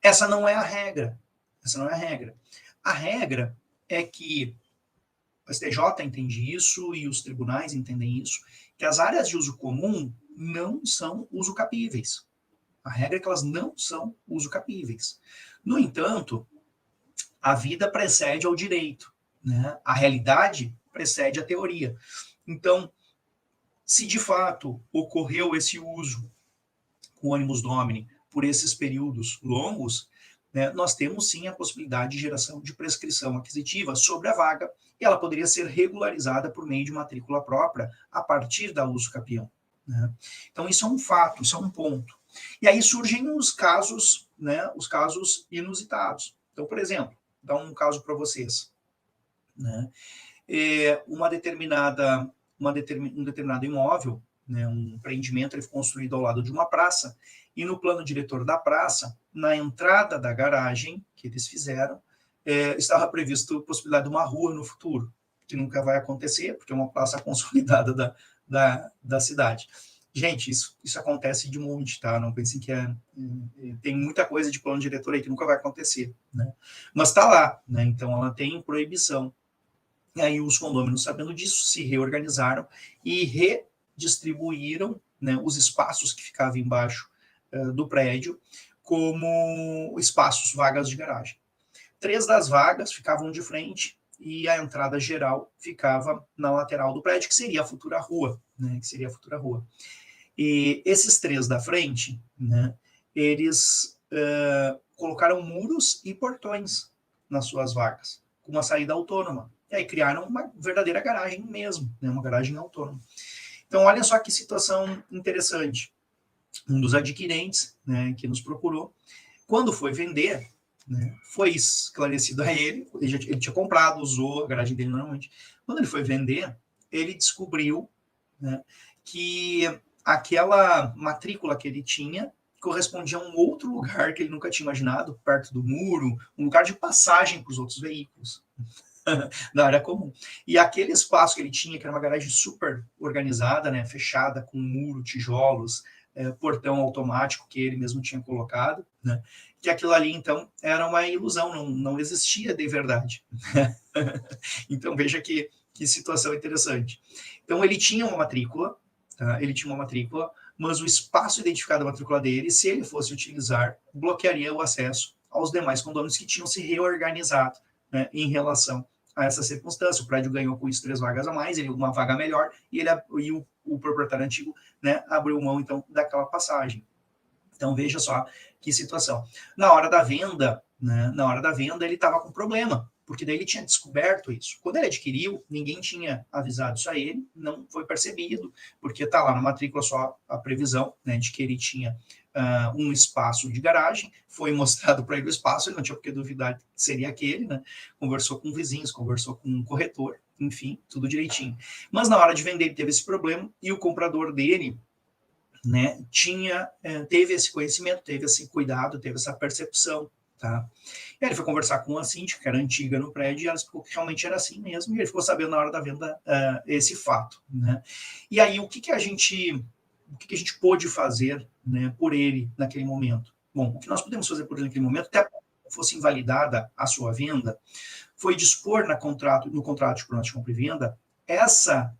Essa não é a regra. Essa não é a regra. A regra é que o STJ entende isso e os tribunais entendem isso, que as áreas de uso comum não são usucapíveis. A regra é que elas não são usucapíveis. No entanto, a vida precede ao direito, né? A realidade precede a teoria. Então, se de fato ocorreu esse uso com animus domini por esses períodos longos, né, nós temos sim a possibilidade de geração de prescrição aquisitiva sobre a vaga, e ela poderia ser regularizada por meio de matrícula própria a partir da uso capião. Né? Então, isso é um fato, isso é um ponto. E aí surgem os casos, né, os casos inusitados. Então, por exemplo, vou dar um caso para vocês. Né? Um determinado imóvel, né, um empreendimento, ele foi construído ao lado de uma praça, e no plano diretor da praça, na entrada da garagem que eles fizeram, estava previsto a possibilidade de uma rua no futuro, que nunca vai acontecer, porque é uma praça consolidada da cidade. Gente, isso acontece de monte, tá? Não pensem que tem muita coisa de plano diretor aí que nunca vai acontecer, né? Mas está lá, né? Então ela tem proibição. E aí os condôminos, sabendo disso, se reorganizaram e redistribuíram, né, os espaços que ficavam embaixo do prédio como espaços, vagas de garagem. 3 das vagas ficavam de frente e a entrada geral ficava na lateral do prédio, que seria a futura rua, né, E esses 3 da frente, né, eles colocaram muros e portões nas suas vagas, com uma saída autônoma. E aí criaram uma verdadeira garagem mesmo, né, uma garagem autônoma. Então, olha só que situação interessante. Um dos adquirentes, né, que nos procurou, quando foi vender, né, foi esclarecido a ele tinha comprado, usou a garagem dele normalmente. Quando ele foi vender, ele descobriu, né, que aquela matrícula que ele tinha correspondia a um outro lugar que ele nunca tinha imaginado, perto do muro, um lugar de passagem para os outros veículos da área comum. E aquele espaço que ele tinha, que era uma garagem super organizada, né, fechada, com muro, tijolos, portão automático que ele mesmo tinha colocado, né, que aquilo ali, então, era uma ilusão, não existia de verdade. Então, veja que situação interessante. Então, ele tinha uma matrícula, tá? Mas o espaço identificado da matrícula dele, se ele fosse utilizar, bloquearia o acesso aos demais condôminos que tinham se reorganizado, né, em relação a essa circunstância. O prédio ganhou com isso 3 vagas a mais, ele uma vaga melhor, e o proprietário antigo, né, abriu mão, então, daquela passagem. Então, veja só que situação. Na hora da venda, né, ele estava com problema, porque daí ele tinha descoberto isso. Quando ele adquiriu, ninguém tinha avisado isso a ele, não foi percebido, porque está lá na matrícula só a previsão, né, de que ele tinha um espaço de garagem, foi mostrado para ele o espaço, ele não tinha por que duvidar que seria aquele, né? Conversou com vizinhos, conversou com um corretor, enfim, tudo direitinho. Mas na hora de vender ele teve esse problema, e o comprador dele, né, teve esse conhecimento, teve esse cuidado, teve essa percepção, tá? E aí ele foi conversar com a síndica, que era antiga no prédio, e ela explicou que realmente era assim mesmo, e ele ficou sabendo na hora da venda esse fato, né? E aí o que a gente pôde fazer, né, por ele naquele momento? Bom, o que nós podemos fazer por ele naquele momento, até que fosse invalidada a sua venda, foi dispor no contrato de promessa de compra e venda essa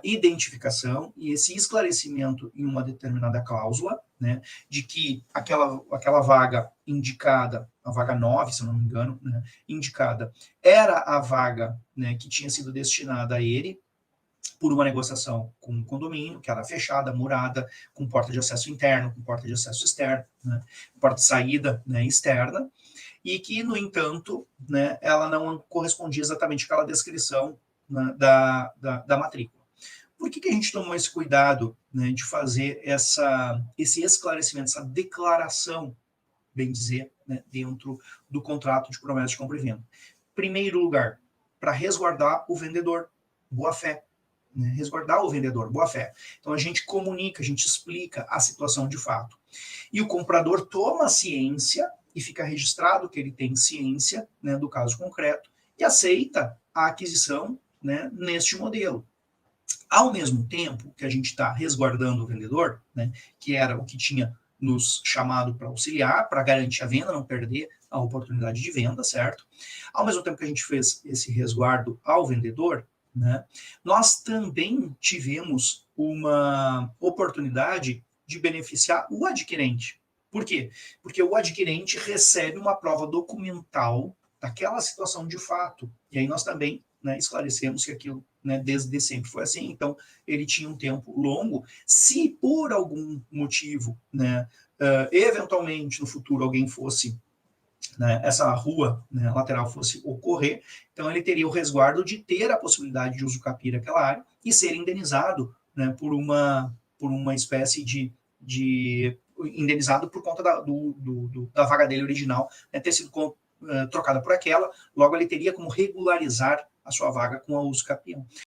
identificação e esse esclarecimento em uma determinada cláusula, né, de que aquela vaga indicada, a vaga 9, se eu não me engano, né, indicada, era a vaga, né, que tinha sido destinada a ele, por uma negociação com o condomínio, que era fechada, murada, com porta de acesso interno, com porta de acesso externo, né, porta de saída, né, externa, e que, no entanto, né, ela não correspondia exatamente àquela descrição, né, da matrícula. Por que a gente tomou esse cuidado, né, de fazer esse esclarecimento, essa declaração, bem dizer, né, dentro do contrato de promessa de compra e venda? Primeiro lugar, para resguardar o vendedor, boa-fé. Né, resguardar o vendedor, boa-fé. Então a gente comunica, a gente explica a situação de fato. E o comprador toma ciência, e fica registrado que ele tem ciência, né, do caso concreto, e aceita a aquisição, né, neste modelo. Ao mesmo tempo que a gente está resguardando o vendedor, né, que era o que tinha nos chamado para auxiliar, para garantir a venda, não perder a oportunidade de venda, certo? Ao mesmo tempo que a gente fez esse resguardo ao vendedor, né, nós também tivemos uma oportunidade de beneficiar o adquirente. Por quê? Porque o adquirente recebe uma prova documental daquela situação de fato. E aí nós também, né, esclarecemos que aquilo, né, desde sempre foi assim. Então, ele tinha um tempo longo. Se por algum motivo, né, eventualmente no futuro alguém fosse, né, essa rua, né, lateral fosse ocorrer, então ele teria o resguardo de ter a possibilidade de usucapiar aquela área e ser indenizado, né, por uma espécie de indenizado por conta da vaga dele original, né, ter sido trocada por aquela, logo ele teria como regularizar a sua vaga com a usucapião.